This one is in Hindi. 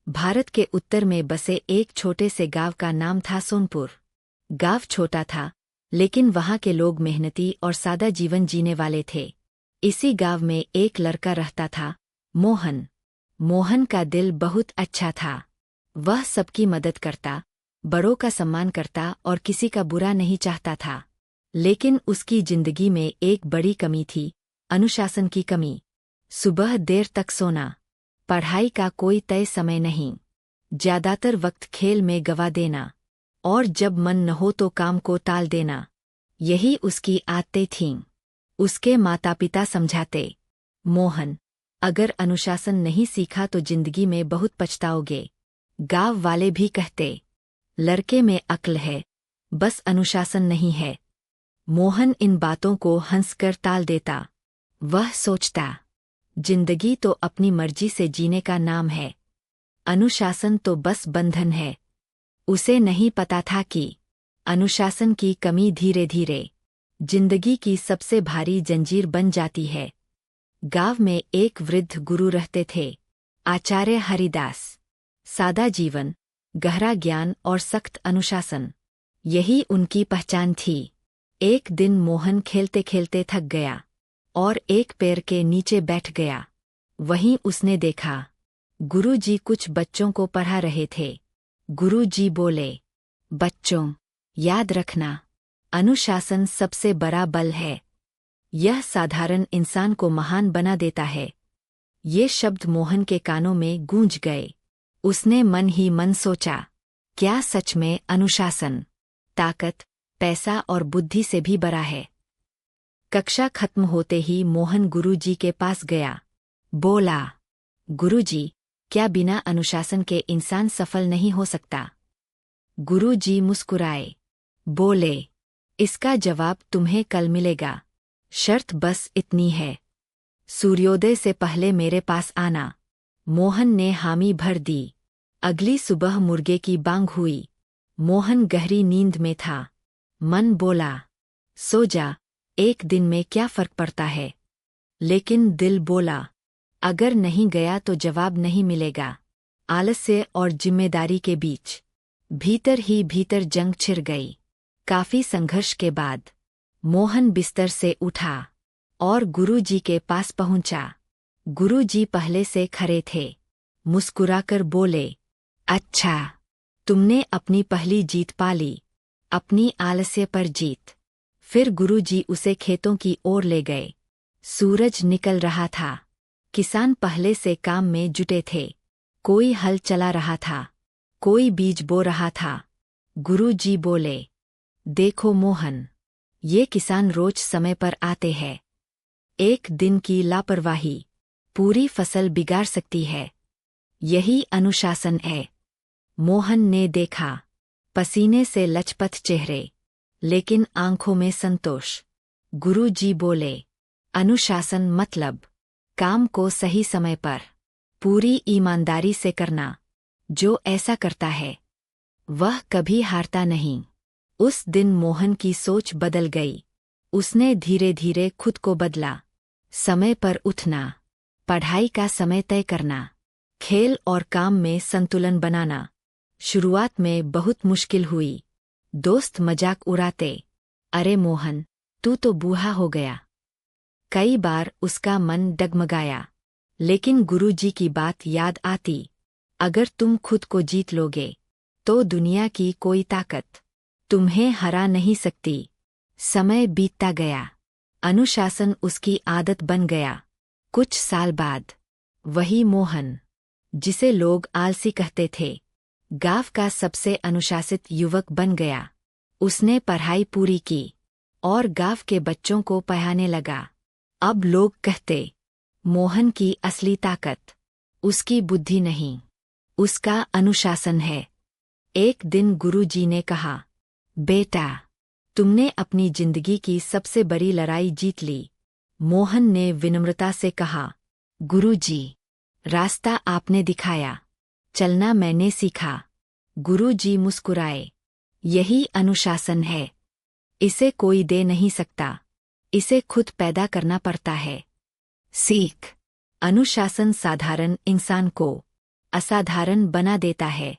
भारत के उत्तर में बसे एक छोटे से गांव का नाम था सोनपुर। गांव छोटा था, लेकिन वहां के लोग मेहनती और सादा जीवन जीने वाले थे। इसी गांव में एक लड़का रहता था, मोहन। मोहन का दिल बहुत अच्छा था। वह सबकी मदद करता, बड़ों का सम्मान करता और किसी का बुरा नहीं चाहता था। लेकिन उसकी जिंदगी में एक बड़ी कमी थी, अनुशासन की कमी। सुबह देर तक सोना, पढ़ाई का कोई तय समय नहीं, ज्यादातर वक्त खेल में गवा देना, और जब मन न हो तो काम को टाल देना। यही उसकी आदतें थीं। उसके माता पिता समझाते, मोहन, अगर अनुशासन नहीं सीखा तो जिंदगी में बहुत पछताओगे। गांव वाले भी कहते, लड़के में अक्ल है, बस अनुशासन नहीं है। मोहन इन बातों को हंसकर टाल देता। वह सोचता, जिंदगी तो अपनी मर्जी से जीने का नाम है, अनुशासन तो बस बंधन है। उसे नहीं पता था कि अनुशासन की कमी धीरे धीरे जिंदगी की सबसे भारी जंजीर बन जाती है। गांव में एक वृद्ध गुरु रहते थे, आचार्य हरिदास। सादा जीवन, गहरा ज्ञान और सख्त अनुशासन, यही उनकी पहचान थी। एक दिन मोहन खेलते खेलते थक गया और एक पेड़ के नीचे बैठ गया। वहीं उसने देखा, गुरुजी कुछ बच्चों को पढ़ा रहे थे। गुरुजी बोले, बच्चों, याद रखना, अनुशासन सबसे बड़ा बल है। यह साधारण इंसान को महान बना देता है। ये शब्द मोहन के कानों में गूंज गए। उसने मन ही मन सोचा, क्या सच में अनुशासन ताकत, पैसा और बुद्धि से भी बड़ा है? कक्षा खत्म होते ही मोहन गुरुजी के पास गया। बोला, गुरुजी, क्या बिना अनुशासन के इंसान सफल नहीं हो सकता? गुरुजी मुस्कुराए, बोले, इसका जवाब तुम्हें कल मिलेगा। शर्त बस इतनी है, सूर्योदय से पहले मेरे पास आना। मोहन ने हामी भर दी। अगली सुबह मुर्गे की बांग हुई। मोहन गहरी नींद में था। मन बोला, सो जा, एक दिन में क्या फर्क पड़ता है? लेकिन दिल बोला, अगर नहीं गया तो जवाब नहीं मिलेगा। आलस्य और जिम्मेदारी के बीच भीतर ही भीतर जंग छिड़ गई। काफी संघर्ष के बाद मोहन बिस्तर से उठा और गुरुजी के पास पहुंचा। गुरुजी पहले से खड़े थे। मुस्कुराकर बोले, अच्छा, तुमने अपनी पहली जीत पा ली, अपनी आलस्य पर जीत। फिर गुरुजी उसे खेतों की ओर ले गए। सूरज निकल रहा था। किसान पहले से काम में जुटे थे। कोई हल चला रहा था, कोई बीज बो रहा था। गुरुजी बोले, देखो मोहन, ये किसान रोज समय पर आते हैं। एक दिन की लापरवाही पूरी फसल बिगाड़ सकती है। यही अनुशासन है। मोहन ने देखा, पसीने से लचपत चेहरे, लेकिन आंखों में संतोष। गुरुजी बोले, अनुशासन मतलब काम को सही समय पर, पूरी ईमानदारी से करना। जो ऐसा करता है, वह कभी हारता नहीं। उस दिन मोहन की सोच बदल गई। उसने धीरे धीरे खुद को बदला। समय पर उठना, पढ़ाई का समय तय करना, खेल और काम में संतुलन बनाना। शुरुआत में बहुत मुश्किल हुई। दोस्त मजाक उड़ाते, अरे मोहन, तू तो बूढ़ा हो गया। कई बार उसका मन डगमगाया। लेकिन गुरुजी की बात याद आती, अगर तुम खुद को जीत लोगे, तो दुनिया की कोई ताकत तुम्हें हरा नहीं सकती। समय बीतता गया। अनुशासन उसकी आदत बन गया। कुछ साल बाद वही मोहन, जिसे लोग आलसी कहते थे, गांव का सबसे अनुशासित युवक बन गया। उसने पढ़ाई पूरी की और गांव के बच्चों को पढ़ाने लगा। अब लोग कहते, मोहन की असली ताकत उसकी बुद्धि नहीं, उसका अनुशासन है। एक दिन गुरुजी ने कहा, बेटा, तुमने अपनी जिंदगी की सबसे बड़ी लड़ाई जीत ली। मोहन ने विनम्रता से कहा, गुरुजी, रास्ता आपने दिखाया, चलना मैंने सीखा। गुरुजी मुस्कुराए, यही अनुशासन है। इसे कोई दे नहीं सकता, इसे खुद पैदा करना पड़ता है। सीख, अनुशासन साधारण इंसान को असाधारण बना देता है।